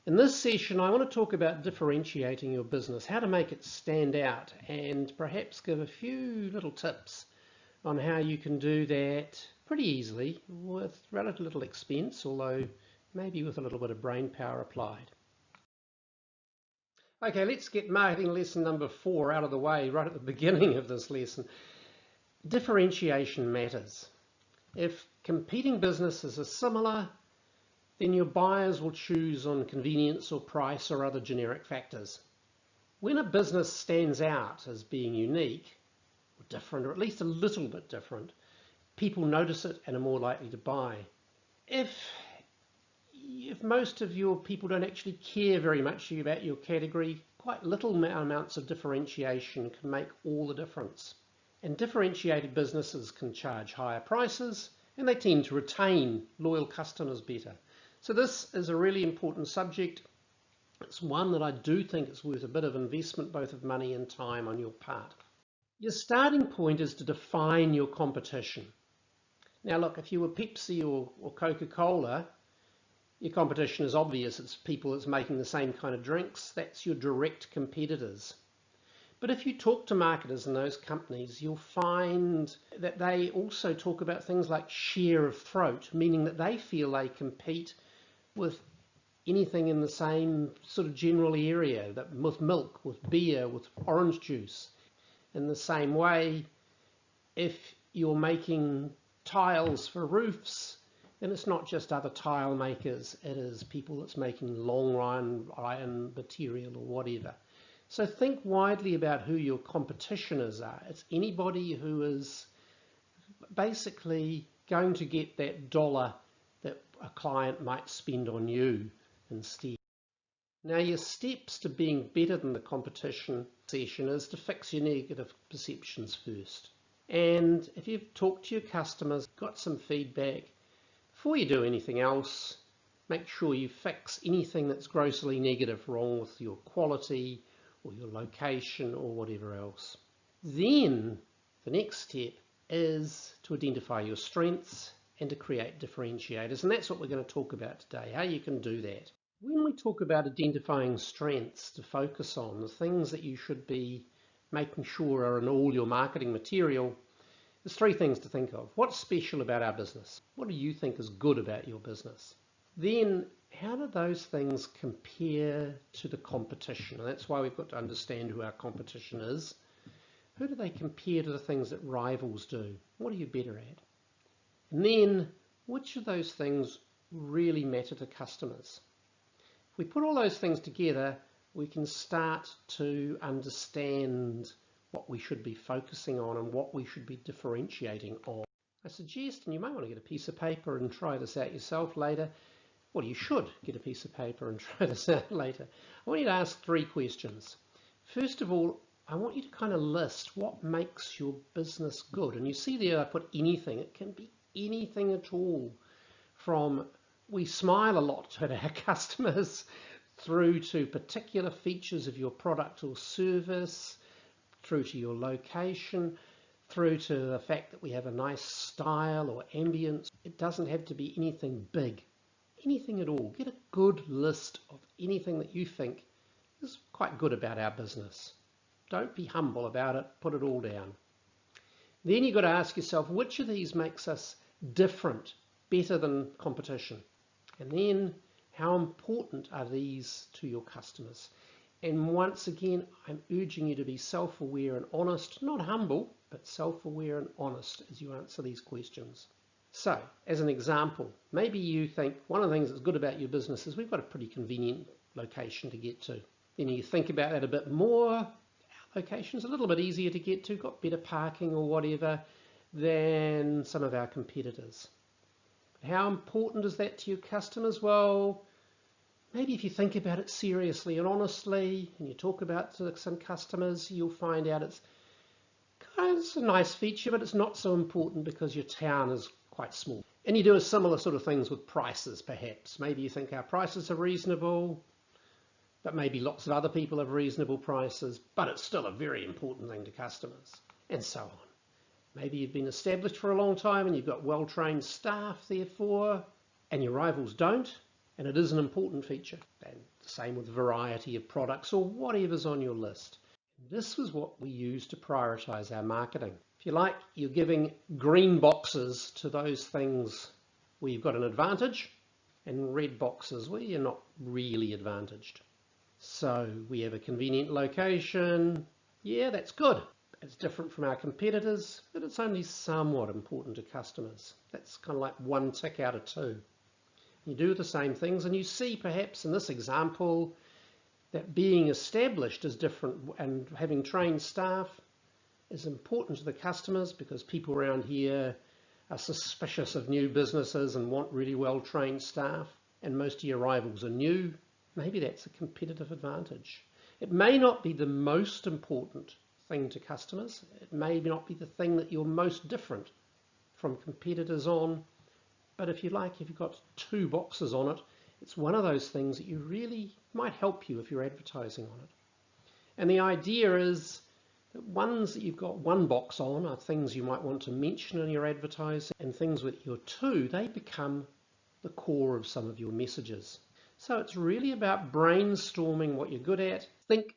In this session, I want to talk about differentiating your business, how to make it stand out, and perhaps give a few little tips on how you can do that pretty easily with relatively little expense, although maybe with a little bit of brain power applied. Okay, let's get marketing lesson number 4 out of the way right at the beginning of this lesson. Differentiation matters. If competing businesses are similar, then your buyers will choose on convenience or price or other generic factors. When a business stands out as being unique or different, or at least a little bit different, people notice it and are more likely to buy. If most of your people don't actually care very much about your category, quite little amounts of differentiation can make all the difference. And differentiated businesses can charge higher prices, and they tend to retain loyal customers better. So this is a really important subject. It's one that I do think is worth a bit of investment, both of money and time on your part. Your starting point is to define your competition. Now look, if you were Pepsi or Coca-Cola, your competition is obvious. It's people that's making the same kind of drinks. That's your direct competitors. But if you talk to marketers in those companies, you'll find that they also talk about things like share of throat, meaning that they feel they compete with anything in the same sort of general area, that with milk, with beer, with orange juice. In the same way, if you're making tiles for roofs, then it's not just other tile makers, it is people that's making long iron material or whatever. So think widely about who your competitors are. It's anybody who is basically going to get that dollar that a client might spend on you instead. Now your steps to being better than the competition session is to fix your negative perceptions first. And if you've talked to your customers, got some feedback, before you do anything else, make sure you fix anything that's grossly negative wrong with your quality or your location or whatever else. Then the next step is to identify your strengths and to create differentiators, and that's what we're going to talk about today, how you can do that. When we talk about identifying strengths to focus on, the things that you should be making sure are in all your marketing material, there's 3 things to think of. What's special about our business? What do you think is good about your business? Then how do those things compare to the competition? And that's why we've got to understand who our competition is. Who do they compare to the things that rivals do? What are you better at? And then, which of those things really matter to customers? If we put all those things together, we can start to understand what we should be focusing on and what we should be differentiating on. I suggest, and you might want to get a piece of paper and try this out yourself later. Well, you should get a piece of paper and try this out later. I want you to ask 3 questions. First of all, I want you to kind of list what makes your business good. And you see there I put anything. It can be anything at all, from we smile a lot at our customers through to particular features of your product or service, through to your location, through to the fact that we have a nice style or ambience. It doesn't have to be anything big, anything at all. Get a good list of anything that you think is quite good about our business. Don't be humble about it, put it all down. Then you've got to ask yourself, which of these makes us different, better than competition? And then, how important are these to your customers? And once again, I'm urging you to be self-aware and honest, not humble, but self-aware and honest as you answer these questions. So, as an example, maybe you think one of the things that's good about your business is we've got a pretty convenient location to get to. Then you think about that a bit more. Our location's a little bit easier to get to, got better parking or whatever than some of our competitors. But how important is that to your customers? Well, maybe if you think about it seriously and honestly, and you talk about some customers, you'll find out it's a nice feature, but it's not so important because your town is quite small. And you do a similar sort of things with prices, perhaps. Maybe you think our prices are reasonable, but maybe lots of other people have reasonable prices, but it's still a very important thing to customers, and so on. Maybe you've been established for a long time and you've got well-trained staff, therefore, and your rivals don't, and it is an important feature. And The same with variety of products or whatever's on your list. This was what we use to prioritize our marketing. If you like, you're giving green boxes to those things where you've got an advantage, and red boxes where you're not really advantaged. So we have a convenient location. Yeah, that's good. It's different from our competitors, but it's only somewhat important to customers. That's kind of like one tick out of two. You do the same things, and you see perhaps in this example that being established is different, and having trained staff is important to the customers because people around here are suspicious of new businesses and want really well-trained staff, and most of your rivals are new. Maybe that's a competitive advantage. It may not be the most important thing to customers. It may not be the thing that you're most different from competitors on, but if you like, if you've got two boxes on it, it's one of those things that you really might help you if you're advertising on it. And the idea is that ones that you've got one box on are things you might want to mention in your advertising, and things with your two, they become the core of some of your messages. So it's really about brainstorming what you're good at. Think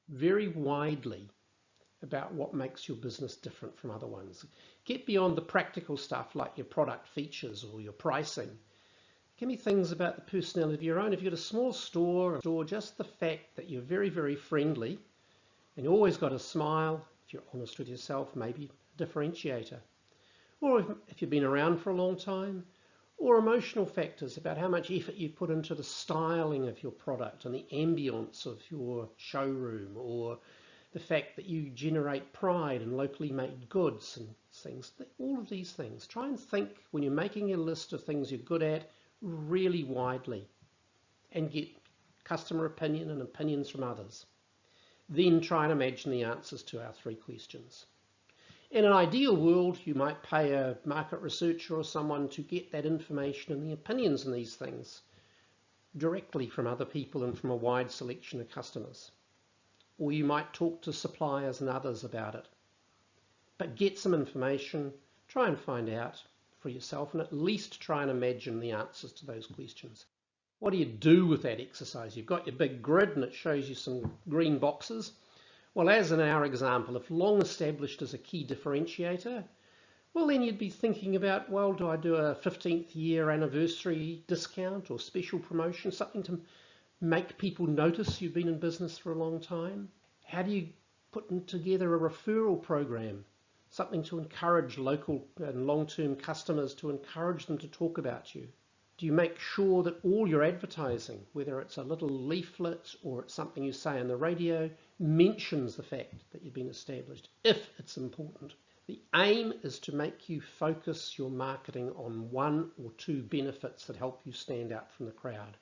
very widely about what makes your business different from other ones. Get beyond the practical stuff like your product features or your pricing. Give me things about the personality of your own. If you've got a small store, just the fact that you're very, very friendly and you always got a smile, if you're honest with yourself, maybe a differentiator. Or if you've been around for a long time, or emotional factors about how much effort you put into the styling of your product and the ambience of your showroom, or the fact that you generate pride in locally made goods and things. All of these things. Try and think when you're making a list of things you're good at really widely and get customer opinion and opinions from others. Then try and imagine the answers to our three questions. In an ideal world, you might pay a market researcher or someone to get that information and the opinions on these things directly from other people and from a wide selection of customers. Or you might talk to suppliers and others about it. But get some information, try and find out for yourself, and at least try and imagine the answers to those questions. What do you do with that exercise? You've got your big grid and it shows you some green boxes. Well, as in our example, if long established is a key differentiator, well then you'd be thinking about, well, do I do a 15th year anniversary discount or special promotion, something to make people notice you've been in business for a long time? How do you put together a referral program, something to encourage local and long-term customers, to encourage them to talk about you? Do you make sure that all your advertising, whether it's a little leaflet or it's something you say on the radio, mentions the fact that you've been established, if it's important? The aim is to make you focus your marketing on one or two benefits that help you stand out from the crowd.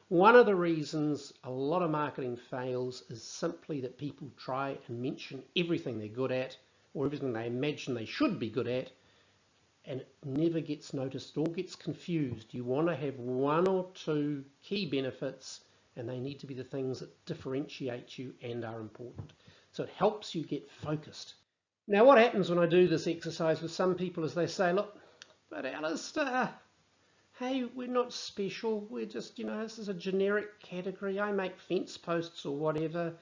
One of the reasons a lot of marketing fails is simply that people try and mention everything they're good at or everything they imagine they should be good at, and it never gets noticed, it all gets confused. You want to have one or two key benefits, and they need to be the things that differentiate you and are important. So it helps you get focused. Now what happens when I do this exercise with some people is they say, look, but Alistair, hey, we're not special, we're just, this is a generic category, I make fence posts or whatever.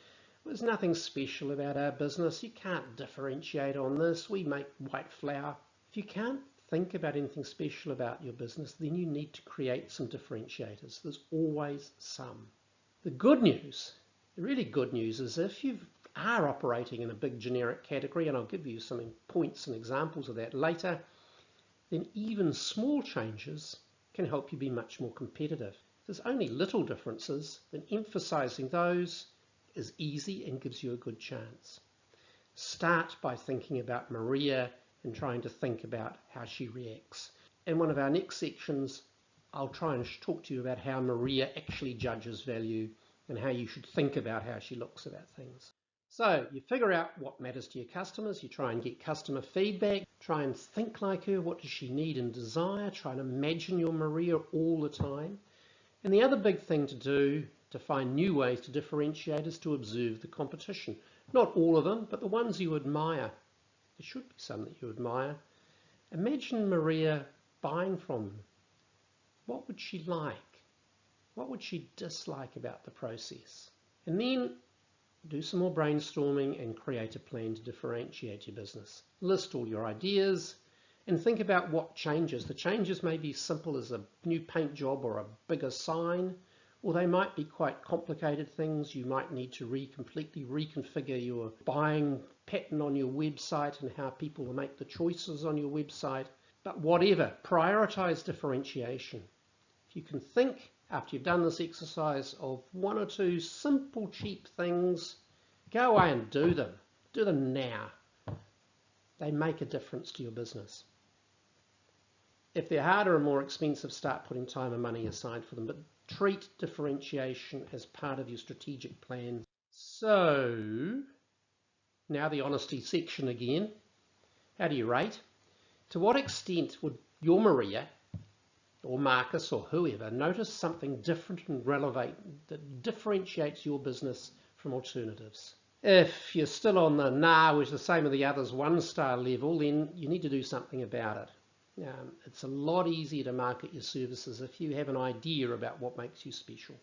There's nothing special about our business, you can't differentiate on this, we make white flour. If you can't think about anything special about your business, then you need to create some differentiators. There's always some. The good news, the really good news, is if you are operating in a big generic category, and I'll give you some points and examples of that later, then even small changes can help you be much more competitive. If there's only little differences, then emphasizing those is easy and gives you a good chance. Start by thinking about Maria and trying to think about how she reacts. In one of our next sections, I'll try and talk to you about how Maria actually judges value and how you should think about how she looks about things. So you figure out what matters to your customers, you try and get customer feedback, try and think like her, what does she need and desire, try and imagine your Maria all the time. And the other big thing to do to find new ways to differentiate is to observe the competition. Not all of them, but the ones you admire. There should be some that you admire. Imagine Maria buying from them. What would she like? What would she dislike about the process? And then do some more brainstorming and create a plan to differentiate your business. List all your ideas and think about what changes. The changes may be simple as a new paint job or a bigger sign, or they might be quite complicated things. You might need to completely reconfigure your buying pattern on your website and how people will make the choices on your website. But whatever, prioritize differentiation. If you can think, after you've done this exercise, of one or two simple, cheap things, go away and do them. Do them now. They make a difference to your business. If they're harder and more expensive, start putting time and money aside for them. But treat differentiation as part of your strategic plan. So, now the honesty section again. How do you rate? To what extent would your Maria or Marcus or whoever notice something different and relevant that differentiates your business from alternatives? If you're still on the nah, which is the same as the others, 1-star level, then you need to do something about it. It's a lot easier to market your services if you have an idea about what makes you special.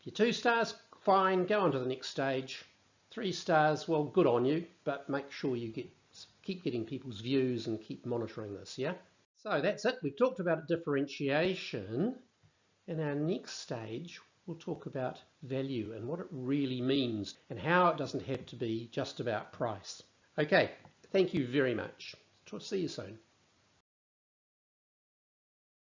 If you're 2 stars, fine, go on to the next stage. 3 stars, well, good on you, but make sure you keep getting people's views and keep monitoring this, yeah? So that's it. We've talked about differentiation. In our next stage, we'll talk about value and what it really means and how it doesn't have to be just about price. Okay, thank you very much. See you soon.